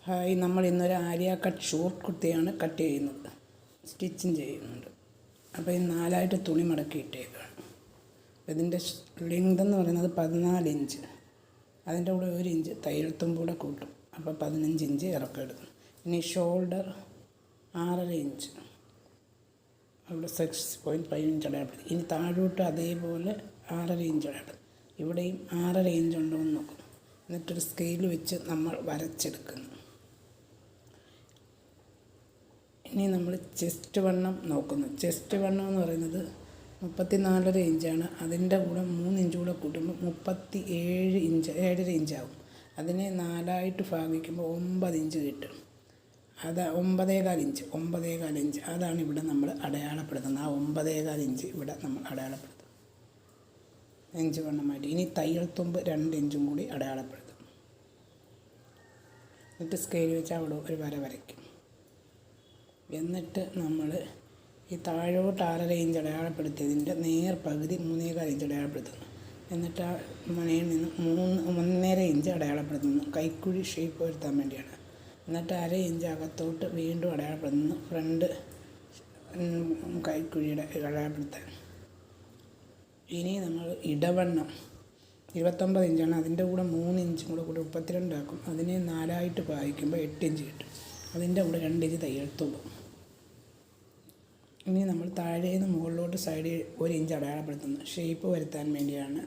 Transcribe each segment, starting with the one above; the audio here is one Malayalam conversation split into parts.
ഹായ്, നമ്മൾ ഇന്നൊരു ആര്യ കട്ട് ഷോർട്ട് കുർത്തിയാണ് കട്ട് ചെയ്യുന്നത്, സ്റ്റിച്ചിങ് ചെയ്യുന്നുണ്ട്. അപ്പോൾ ഈ 4 തുണി മടക്കി ഇട്ടേക്കാണ്. അപ്പോൾ ഇതിൻ്റെ ലെങ്ത് എന്ന് പറയുന്നത് 14 ഇഞ്ച്. അതിൻ്റെ കൂടെ 1 ഇഞ്ച് തയ്യൽത്തുമ്പ് കൂടെ കൂട്ടും, അപ്പോൾ 15 ഇഞ്ച് ഇറക്കം എടുക്കും. ഇനി ഷോൾഡർ 6.5 ഇഞ്ച്, അവിടെ 6.5 ഇഞ്ച് അടയാളപ്പെടുത്തി. ഇനി താഴോട്ട് അതേപോലെ 6.5 ഇഞ്ച് അടയാളപ്പെടുത്തി. ഇവിടെയും 6.5 ഇഞ്ച് ഉണ്ടോ എന്ന് നോക്കും. എന്നിട്ടൊരു സ്കെയിൽ വെച്ച് നമ്മൾ വരച്ചെടുക്കുന്നു. ഇനി നമ്മൾ ചെസ്റ്റ് വണ്ണം നോക്കുന്നു. ചെസ്റ്റ് വണ്ണം എന്ന് പറയുന്നത് 34.5 ഇഞ്ചാണ്. അതിൻ്റെ കൂടെ 3 ഇഞ്ച് കൂടെ കൂട്ടുമ്പോൾ 37 ഇഞ്ച്, 7.5 ഇഞ്ചാവും. അതിനെ 4 ഭാഗിക്കുമ്പോൾ 9 ഇഞ്ച് കിട്ടും. അത് 9.25 ഇഞ്ച്, 9.25 ഇഞ്ച്. അതാണ് ഇവിടെ നമ്മൾ അടയാളപ്പെടുത്തുന്നത്. ആ 9.25 ഇഞ്ച് ഇവിടെ നമ്മൾ അടയാളപ്പെടുത്തും, ഇഞ്ച് വണ്ണമായിട്ട്. ഇനി തയ്യൽ തുമ്പ് 2 ഇഞ്ചും കൂടി അടയാളപ്പെടുത്തും. എന്നിട്ട് സ്കെയിൽ വെച്ച് അവിടെ ഒരു വര വരയ്ക്കും. എന്നിട്ട് നമ്മൾ ഈ താഴോട്ട് 6.5 ഇഞ്ച് അടയാളപ്പെടുത്തിയതിൻ്റെ നേർ പകുതി 3.25 ഇഞ്ച് അടയാളപ്പെടുത്തുന്നു. എന്നിട്ട് ആ മണിയിൽ നിന്ന് 1.5 ഇഞ്ച് അടയാളപ്പെടുത്തുന്നു, കൈക്കുഴി ഷേപ്പ് വരുത്താൻ വേണ്ടിയാണ്. എന്നിട്ട് 1/2 ഇഞ്ച് അകത്തോട്ട് വീണ്ടും അടയാളപ്പെടുത്തുന്നു, ഫ്രണ്ട് കൈക്കുഴിയുടെ അടയാളപ്പെടുത്താൻ. ഇനി നമ്മൾ ഇടവണ്ണം 29 ഇഞ്ചാണ്. അതിൻ്റെ കൂടെ 3 ഇഞ്ചും കൂടെ 32 ആക്കും. അതിനെ 4 ഭാഗിക്കുമ്പോൾ 8 ഇഞ്ച് കിട്ടും. അതിൻ്റെ കൂടെ 2 ഇഞ്ച് തയ്യൽ തുമ്പ്. ഇനി നമ്മൾ താഴെ നിന്ന് മുകളിലോട്ട് സൈഡിൽ 1 ഇഞ്ച് അടയാളപ്പെടുത്തുന്നു, ഷേപ്പ് വരുത്താൻ വേണ്ടിയാണ്.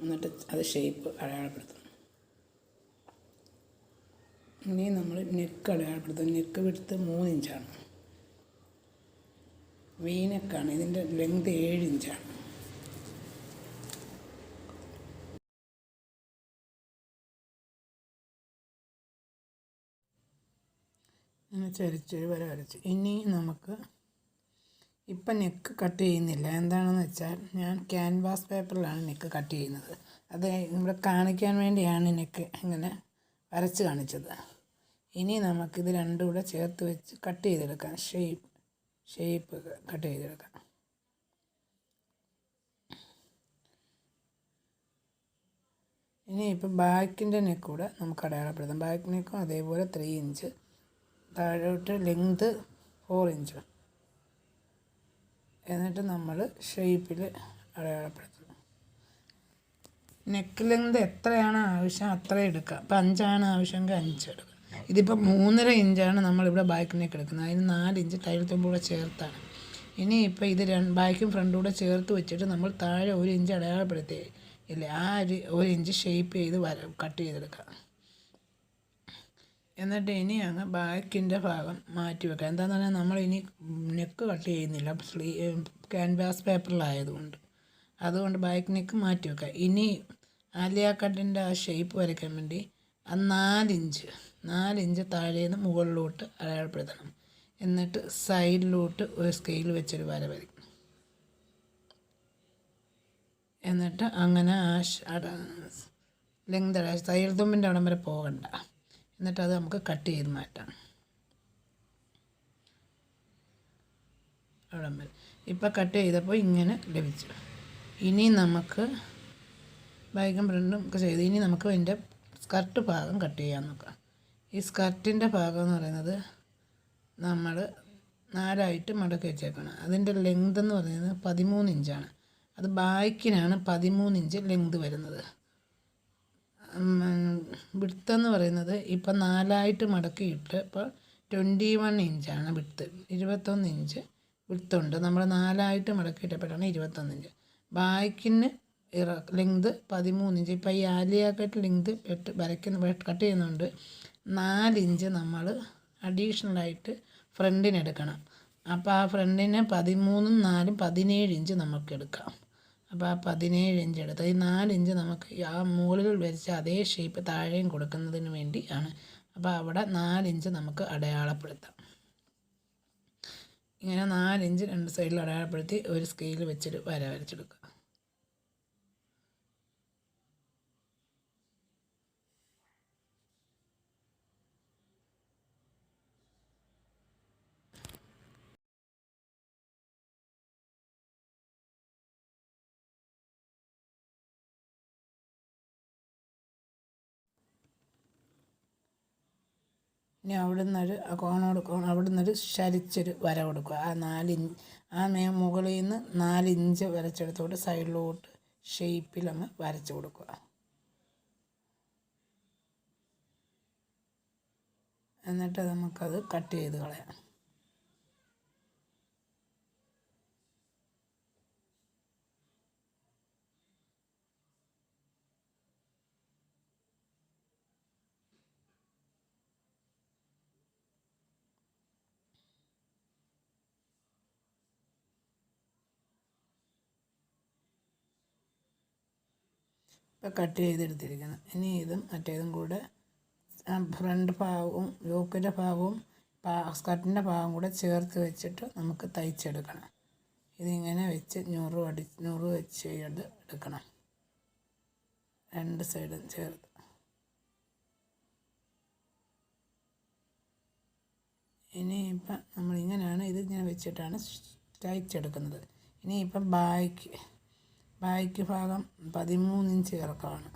എന്നിട്ട് അത് ഷേപ്പ് അടയാളപ്പെടുത്തുന്നു. ഇനി നമ്മൾ നെക്ക് അടയാളപ്പെടുത്തുന്നു. നെക്ക് വിഡ്ത്ത് 3 ഇഞ്ചാണ്. വീനെക്കാണ്. ഇതിൻ്റെ ലെങ്ത് 7 ഇഞ്ചാണ്. ഇങ്ങനെ ചരിച്ചൊരു വര വരച്ച്. ഇനി നമുക്ക് ഇപ്പം നെക്ക് കട്ട് ചെയ്യുന്നില്ല. എന്താണെന്ന് വെച്ചാൽ ഞാൻ ക്യാൻവാസ് പേപ്പറിലാണ് നെക്ക് കട്ട് ചെയ്യുന്നത്. അത് ഇവിടെ കാണിക്കാൻ വേണ്ടിയാണ് നെക്ക് ഇങ്ങനെ വരച്ച് കാണിച്ചത്. ഇനി നമുക്കിത് രണ്ടും കൂടെ ചേർത്ത് വെച്ച് കട്ട് ചെയ്തെടുക്കാം. ഷേപ്പ് കട്ട് ചെയ്തെടുക്കാം. ഇനി ഇപ്പം ബാക്കിൻ്റെ നെക്ക് കൂടെ നമുക്ക് അടയാളപ്പെടുത്താം. ബാക്ക് നെക്കും അതേപോലെ 3 ഇഞ്ച്, താഴോട്ട് ലെങ്ത് 4 ഇഞ്ച്. എന്നിട്ട് നമ്മൾ ഷേപ്പിൽ അടയാളപ്പെടുത്തുന്നു. നെക്ക് ലെങ്ത് എത്രയാണ് ആവശ്യം അത്ര എടുക്കുക. ഇപ്പം 5 ആണ് ആവശ്യമെങ്കിൽ 5 എടുക്കുക. ഇതിപ്പോൾ 3.5 ഇഞ്ചാണ് നമ്മളിവിടെ ബാക്ക് നെക്ക് എടുക്കുന്നത്. അതിന് 4 ഇഞ്ച് തയ്യൽ തുമ്പ് കൂടെ ചേർത്താണ്. ഇനി ഇപ്പോൾ ഇത് ബാക്കും ഫ്രണ്ടും കൂടെ ചേർത്ത് വെച്ചിട്ട് നമ്മൾ താഴെ 1 ഇഞ്ച് അടയാളപ്പെടുത്തി ഇല്ലേ, ആ 1 ഇഞ്ച് ഷേപ്പ് ചെയ്ത് കട്ട് ചെയ്തെടുക്കുക. എന്നിട്ട് ഇനി അങ്ങ് ബാക്കിൻ്റെ ഭാഗം മാറ്റി വെക്കാം. എന്താണെന്ന് പറഞ്ഞാൽ നമ്മൾ ഇനി നെക്ക് കട്ട് ചെയ്യുന്നില്ല, ക്യാൻവാസ് പേപ്പറിലായതുകൊണ്ട്. അതുകൊണ്ട് ബാക്ക് നെക്ക് മാറ്റി വെക്കാം. ഇനി ആലിയ കട്ടിൻ്റെ ആ ഷേപ്പ് വരയ്ക്കാൻ വേണ്ടി ആ 4 ഇഞ്ച് താഴേന്ന് മുകളിലോട്ട് അടയാളപ്പെടുത്തണം. എന്നിട്ട് സൈഡിലോട്ട് ഒരു സ്കെയിൽ വെച്ചൊരു വര വരയ്ക്കും. എന്നിട്ട് അങ്ങനെ ആ ലെങ്ത് തയ്യൽ തുമ്പിൻ്റെ അവിടം വരെ പോകണ്ട. എന്നിട്ട് അത് നമുക്ക് കട്ട് ചെയ്ത് മാറ്റാം. അവിടം വരെ ഇപ്പം കട്ട് ചെയ്തപ്പോൾ ഇങ്ങനെ ലഭിച്ചു. ഇനി നമുക്ക് ബാക്കും ഫ്രണ്ടും ഒക്കെ ചെയ്ത് ഇനി നമുക്ക് അതിൻ്റെ സ്കർട്ട് ഭാഗം കട്ട് ചെയ്യാൻ നോക്കാം. ഈ സ്കർട്ടിൻ്റെ ഭാഗം എന്ന് പറയുന്നത് നമ്മൾ 4 മടക്കി വെച്ചേക്കണം. അതിൻ്റെ ലെങ്ത് എന്ന് പറയുന്നത് 13 ഇഞ്ചാണ്. അത് ബാക്കിനാണ് 13 ഇഞ്ച് ലെങ്ത് വരുന്നത്. വിഡ്ത്ത് പറയുന്നത് ഇപ്പം 4 മടക്കിയിട്ട് ഇപ്പോൾ 21 ഇഞ്ചാണ് വിഡ്ത്ത്. 21 ഇഞ്ച് വിഡ്ത്തുണ്ട്. നമ്മൾ 4 മടക്കിയിട്ടപ്പോഴാണ് 21 ഇഞ്ച്. ബാക്കിന് ലെങ്ത് 13 ഇഞ്ച്. ഇപ്പോൾ ഈ ആലിയ കട്ട് ലെങ്ത് കട്ട് ചെയ്യുന്നുണ്ട്. 4 ഇഞ്ച് നമ്മൾ അഡീഷണലായിട്ട് ഫ്രണ്ടിനെടുക്കണം. അപ്പോൾ ആ ഫ്രണ്ടിന് 13ഉം 4ഉം 17 ഇഞ്ച് നമുക്ക് എടുക്കാം. അപ്പോൾ ആ 17 ഇഞ്ച് എടുത്ത് ഈ 4 ഇഞ്ച് നമുക്ക് ആ മുകളിൽ വരച്ച അതേ ഷേപ്പ് താഴെയും കൊടുക്കുന്നതിന് വേണ്ടി ആണ്. അപ്പോൾ അവിടെ 4 ഇഞ്ച് നമുക്ക് അടയാളപ്പെടുത്താം. ഇങ്ങനെ 4 ഇഞ്ച് 2 സൈഡിൽ അടയാളപ്പെടുത്തി ഒരു സ്കെയിൽ വെച്ചൊരു വര വരച്ചെടുക്കുക. ഇനി അവിടെ നിന്നൊരു ശരിച്ചൊരു വര കൊടുക്കുക. മുകളിൽ നിന്ന് 4 ഇഞ്ച് വരച്ചെടുത്തോട്ട് സൈഡിലോട്ട് ഷേപ്പിലങ്ങ് വരച്ച് കൊടുക്കുക. എന്നിട്ട് നമുക്കത് കട്ട് ചെയ്ത് കളയാം. ഇപ്പോൾ കട്ട് ചെയ്തെടുത്തിരിക്കുന്നത്. ഇനി ഇതും മറ്റേതും കൂടെ ഫ്രണ്ട് ഭാഗവും യോക്കിൻ്റെ ഭാഗവും സ്കർട്ടിൻ്റെ ഭാഗം കൂടെ ചേർത്ത് വെച്ചിട്ട് നമുക്ക് തയ്ച്ചെടുക്കണം. ഇതിങ്ങനെ വെച്ച് ഞുറ് വെച്ച് എടുക്കണം, 2 സൈഡും ചേർത്ത്. ഇനിയിപ്പം നമ്മളിങ്ങനെയാണ് ഇതിങ്ങനെ വെച്ചിട്ടാണ് തയ്ച്ചെടുക്കുന്നത്. ഇനിയിപ്പം ബായ്ക്ക് ഭാഗം 13 ഇഞ്ച് ഇറക്കമാണ്.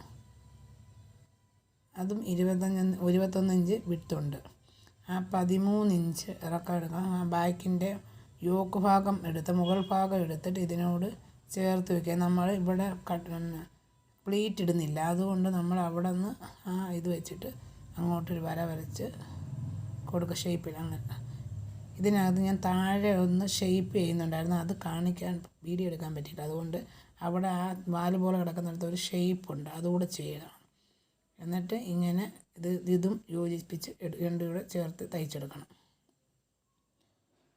അതും 21 ഇഞ്ച് വിട്ടുണ്ട്. ആ 13 ഇഞ്ച് ഇറക്കം എടുക്കണം. ആ ബാക്കിൻ്റെ യോക്ക് ഭാഗം മുകൾ ഭാഗം എടുത്തിട്ട് ഇതിനോട് ചേർത്ത് വയ്ക്കുക. നമ്മൾ ഇവിടെ പ്ലീറ്റ് ഇടുന്നില്ല, അതുകൊണ്ട് നമ്മൾ അവിടെ നിന്ന് ഇത് വെച്ചിട്ട് അങ്ങോട്ടൊരു വര വരച്ച് കൊടുക്കുക ഷേപ്പിൽ. അങ്ങനെ ഇതിനകത്ത് ഞാൻ താഴെ ഒന്ന് ഷേപ്പ് ചെയ്യുന്നുണ്ടായിരുന്നു, അത് കാണിക്കാൻ വീഡിയോ എടുക്കാൻ പറ്റിയില്ല. അതുകൊണ്ട് അവിടെ ആ വാല് പോലെ കിടക്കുന്നിടത്ത് ഒരു ഷേപ്പുണ്ട്, അതുകൂടെ ചെയ്യണം. എന്നിട്ട് ഇങ്ങനെ ഇതും യോജിപ്പിച്ച് രണ്ടും കൂടെ ചേർത്ത് തയ്ച്ചെടുക്കണം.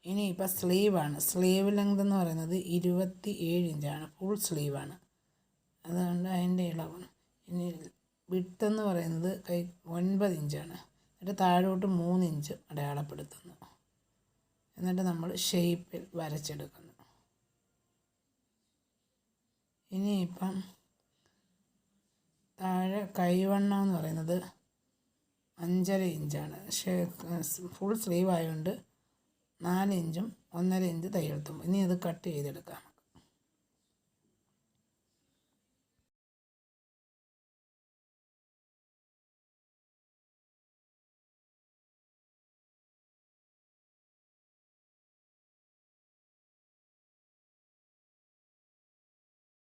ഇനിയിപ്പോൾ സ്ലീവാണ്. സ്ലീവ് ലെങ്ത് എന്ന് പറയുന്നത് 27 ഇഞ്ചാണ്, ഫുൾ സ്ലീവാണ്. അതുകൊണ്ട് അതിൻ്റെ ഇളവാണ്. ഇനി വിട്ടെന്ന് പറയുന്നത് 9 ഇഞ്ചാണ്. എന്നിട്ട് താഴോട്ട് 3 ഇഞ്ച് അടയാളപ്പെടുത്തുന്നു. എന്നിട്ട് നമ്മൾ ഷേപ്പിൽ വരച്ചെടുക്കുന്നു. ഇനിയിപ്പം താഴെ കൈവണ്ണം എന്ന് പറയുന്നത് 5.5 ഇഞ്ചാണ്. ഫുൾ സ്ലീവ് ആയതുകൊണ്ട് 4 ഇഞ്ചും 1.5 ഇഞ്ച് തയ്യൽ തുമ്പ്. ഇനി അത് കട്ട് ചെയ്തെടുക്കാം.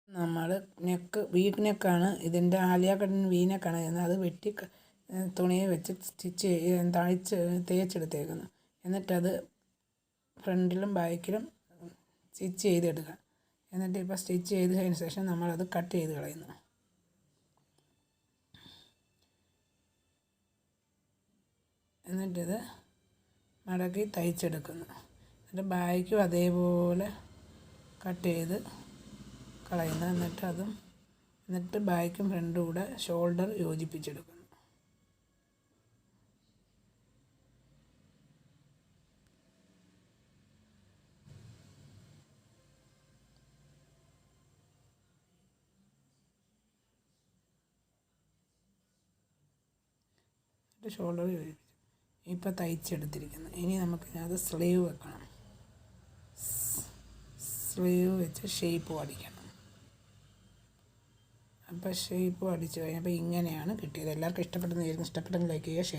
നമ്മൾ വീക്ക് നെക്കാണ് ഇതിൻ്റെ ആലിയ കട്ടിന് വീനെക്കാണ് ചെയ്യുന്നത്. അത് വെട്ടി തുണിയെ വെച്ച് തേച്ചെടുത്തേക്കുന്നു. എന്നിട്ടത് ഫ്രണ്ടിലും ബാക്കിലും സ്റ്റിച്ച് ചെയ്തെടുക്കുക. എന്നിട്ട് ഇപ്പോൾ സ്റ്റിച്ച് ചെയ്തതിന് ശേഷം നമ്മളത് കട്ട് ചെയ്ത് കളയുന്നു. എന്നിട്ടിത് മടക്കി തയ്ച്ചെടുക്കുന്നു. എന്നിട്ട് ബാക്കും അതേപോലെ കട്ട് ചെയ്ത് കളയുന്നു. എന്നിട്ട് ബാക്കും ഫ്രണ്ടും കൂടെ ഷോൾഡർ യോജിപ്പിച്ചെടുക്കുന്നു. ഷോൾഡർ യോജിപ്പിച്ചു ഇപ്പോൾ തയ്ച്ചെടുത്തിരിക്കുന്നു. ഇനി നമുക്കിത് സ്ലീവ് വെക്കണം. സ്ലീവ് വെച്ച് ഷേപ്പ് അടിക്കണം. അപ്പോൾ ഷേപ്പ് അടിച്ച് കഴിഞ്ഞപ്പോൾ ഇങ്ങനെയാണ് കിട്ടിയത്. എല്ലാവർക്കും ഇഷ്ടപ്പെട്ടെന്ന് വിചാരിക്കുന്നു. ഇഷ്ടപ്പെട്ടെങ്കിൽ ലൈക്ക് ചെയ്യുക, ഷെയർ